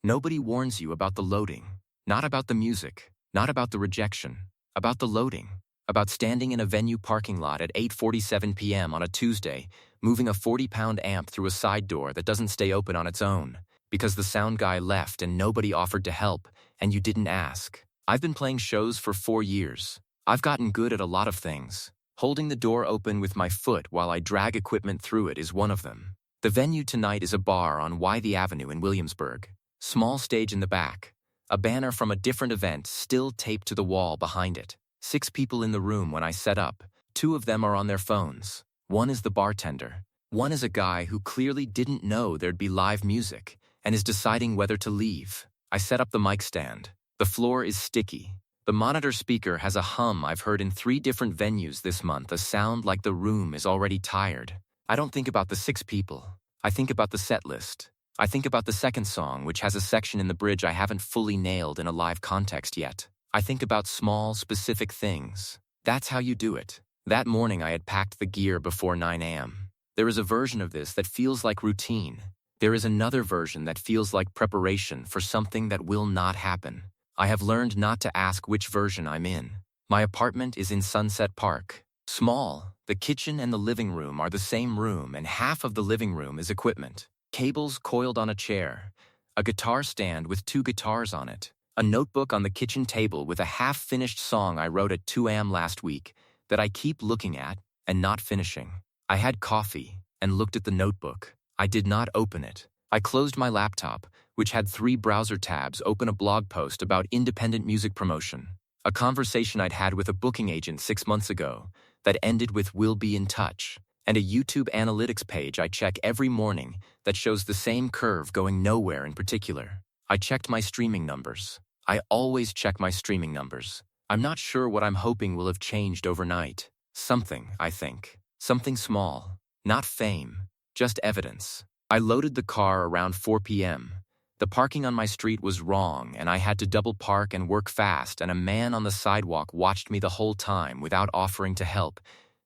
Nobody warns you about the loading, not about the music, not about the rejection, about the loading, about standing in a venue parking lot at 8:47 p.m. on a Tuesday, moving a 40-pound amp through a side door that doesn't stay open on its own, because the sound guy left and nobody offered to help, and you didn't ask. I've been playing shows for 4 years. I've gotten good at a lot of things. Holding the door open with my foot while I drag equipment through it is one of them. The venue tonight is a bar on Wythe Avenue in Williamsburg. Small stage in the back. A banner from a different event still taped to the wall behind it. 6 people in the room when I set up. 2 of them are on their phones. One is the bartender. One is a guy who clearly didn't know there'd be live music and is deciding whether to leave. I set up the mic stand. The floor is sticky. The monitor speaker has a hum I've heard in 3 different venues this month, a sound like the room is already tired. I don't think about the 6 people. I think about the set list. I think about the second song, which has a section in the bridge I haven't fully nailed in a live context yet. I think about small, specific things. That's how you do it. That morning I had packed the gear before 9 a.m. There is a version of this that feels like routine. There is another version that feels like preparation for something that will not happen. I have learned not to ask which version I'm in. My apartment is in Sunset Park. Small, the kitchen and the living room are the same room, and half of the living room is equipment. Cables coiled on a chair, a guitar stand with 2 guitars on it, a notebook on the kitchen table with a half-finished song I wrote at 2 a.m. last week that I keep looking at and not finishing. I had coffee and looked at the notebook. I did not open it. I closed my laptop, which had 3 browser tabs, open a blog post about independent music promotion, a conversation I'd had with a booking agent 6 months ago that ended with "We'll be in touch," and a YouTube analytics page I check every morning that shows the same curve going nowhere in particular. I checked my streaming numbers. I always check my streaming numbers. I'm not sure what I'm hoping will have changed overnight. Something, I think. Something small. Not fame. Just evidence. I loaded the car around 4 p.m. The parking on my street was wrong, and I had to double park and work fast, and a man on the sidewalk watched me the whole time without offering to help,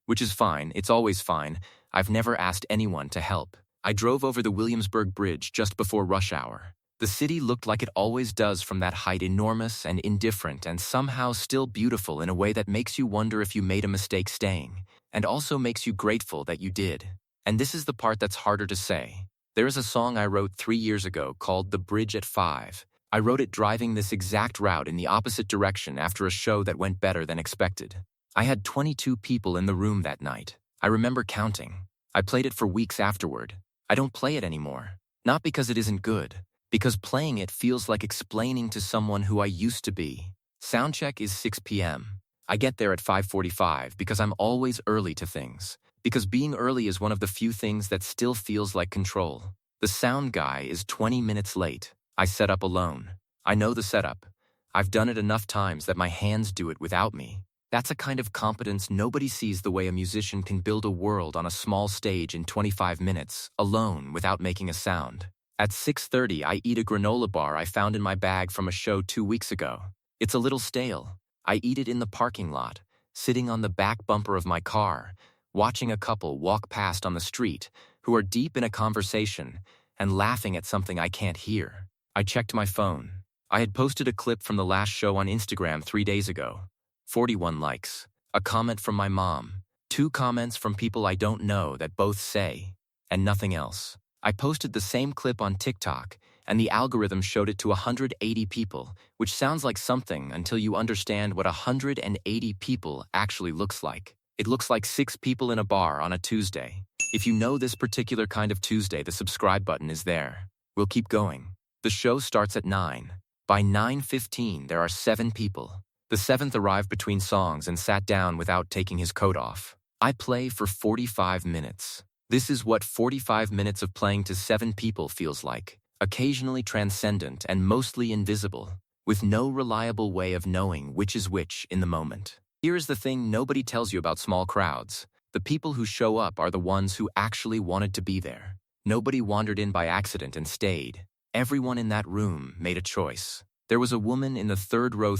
which is fine. It's always fine. I've never asked anyone to help. I drove over the Williamsburg Bridge just before rush hour. The city looked like it always does from that height, enormous and indifferent and somehow still beautiful in a way that makes you wonder if you made a mistake staying, and also makes you grateful that you did. And this is the part that's harder to say. There is a song I wrote 3 years ago called "The Bridge at 5. I wrote it driving this exact route in the opposite direction after a show that went better than expected. I had 22 people in the room that night. I remember counting. I played it for weeks afterward. I don't play it anymore. Not because it isn't good, because playing it feels like explaining to someone who I used to be. Soundcheck is 6 p.m. I get there at 5:45 because I'm always early to things. Because being early is one of the few things that still feels like control. The sound guy is 20 minutes late. I set up alone. I know the setup. I've done it enough times that my hands do it without me. That's a kind of competence nobody sees, the way a musician can build a world on a small stage in 25 minutes, alone, without making a sound. At 6:30, I eat a granola bar I found in my bag from a show 2 weeks ago. It's a little stale. I eat it in the parking lot, sitting on the back bumper of my car, watching a couple walk past on the street who are deep in a conversation and laughing at something I can't hear. I checked my phone. I had posted a clip from the last show on Instagram 3 days ago. 41 likes. A comment from my mom. 2 comments from people I don't know that both say, and nothing else. I posted the same clip on TikTok, and the algorithm showed it to 180 people, which sounds like something until you understand what 180 people actually looks like. It looks like 6 people in a bar on a Tuesday. If you know this particular kind of Tuesday, the subscribe button is there. We'll keep going. The show starts at 9. By 9:15, there are 7 people. The 7th arrived between songs and sat down without taking his coat off. I play for 45 minutes. This is what 45 minutes of playing to 7 people feels like. Occasionally transcendent and mostly invisible, with no reliable way of knowing which is which in the moment. Here is the thing nobody tells you about small crowds. The people who show up are the ones who actually wanted to be there. Nobody wandered in by accident and stayed. Everyone in that room made a choice. There was a woman in the third row,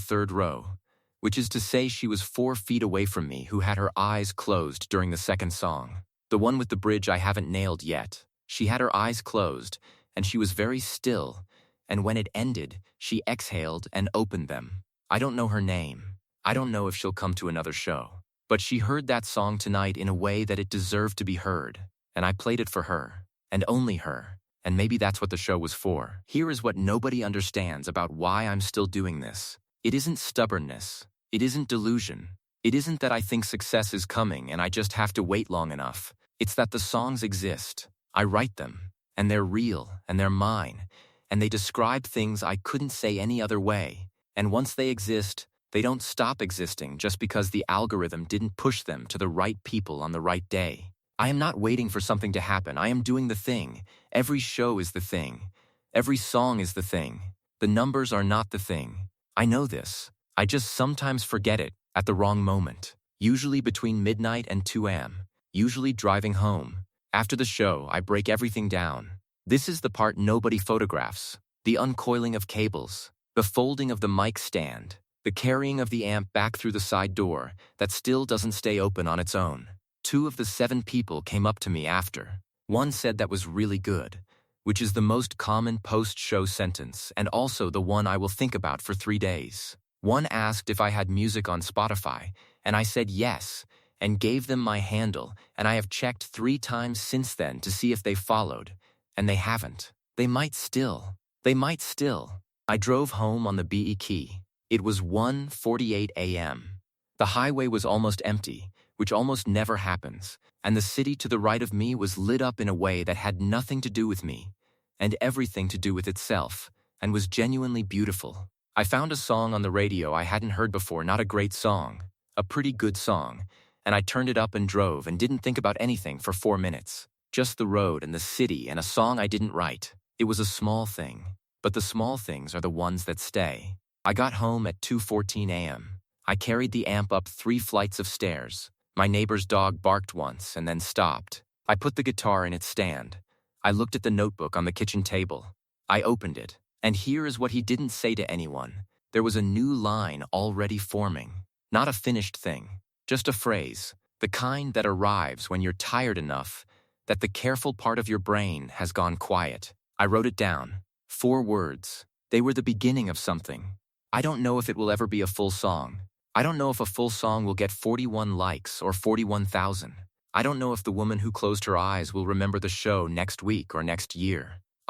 which is to say she was 4 feet away from me, who had her eyes closed during the second song. The one with the bridge I haven't nailed yet. She had her eyes closed, and she was very still, And when it ended, she exhaled and opened them. I don't know her name. I don't know if she'll come to another show. But she heard that song tonight in a way that it deserved to be heard. And I played it for her. And only her. And maybe that's what the show was for. Here is what nobody understands about why I'm still doing this. It isn't stubbornness. It isn't delusion. It isn't that I think success is coming and I just have to wait long enough. It's that the songs exist. I write them. And they're real. And they're mine. And they describe things I couldn't say any other way. And once they exist, they don't stop existing just because the algorithm didn't push them to the right people on the right day. I am not waiting for something to happen. I am doing the thing. Every show is the thing. Every song is the thing. The numbers are not the thing. I know this. I just sometimes forget it at the wrong moment. Usually between midnight and 2 a.m. Usually driving home. After the show, I break everything down. This is the part nobody photographs. The uncoiling of cables. The folding of the mic stand. The carrying of the amp back through the side door that still doesn't stay open on its own. 2 of the 7 people came up to me after. One said that was really good, which is the most common post-show sentence and also the one I will think about for 3 days. One asked if I had music on Spotify, and I said yes, and gave them my handle, and I have checked 3 times since then to see if they followed, and they haven't. They might still. I drove home on the BE key. It was 1:48 a.m. The highway was almost empty, which almost never happens, and the city to the right of me was lit up in a way that had nothing to do with me, and everything to do with itself, and was genuinely beautiful. I found a song on the radio I hadn't heard before, not a great song, a pretty good song, and I turned it up and drove and didn't think about anything for 4 minutes. Just the road and the city and a song I didn't write. It was a small thing, but the small things are the ones that stay. I got home at 2:14 a.m. I carried the amp up 3 flights of stairs. My neighbor's dog barked once and then stopped. I put the guitar in its stand. I looked at the notebook on the kitchen table. I opened it, and here is what he didn't say to anyone. There was a new line already forming. Not a finished thing, just a phrase, the kind that arrives when you're tired enough that the careful part of your brain has gone quiet. I wrote it down. 4 words. They were the beginning of something. I don't know if it will ever be a full song. I don't know if a full song will get 41 likes or 41,000. I don't know if the woman who closed her eyes will remember the show next week or next year.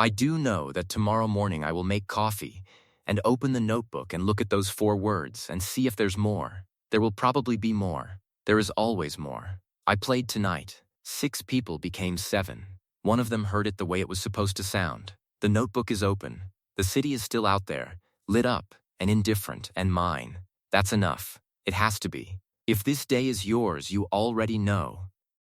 I do know that tomorrow morning I will make coffee and open the notebook and look at those 4 words and see if there's more. There will probably be more. There is always more. I played tonight. 6 people became 7. One of them heard it the way it was supposed to sound. The notebook is open. The city is still out there, lit up and indifferent and mine. That's enough. It has to be. If this day is yours, you already know.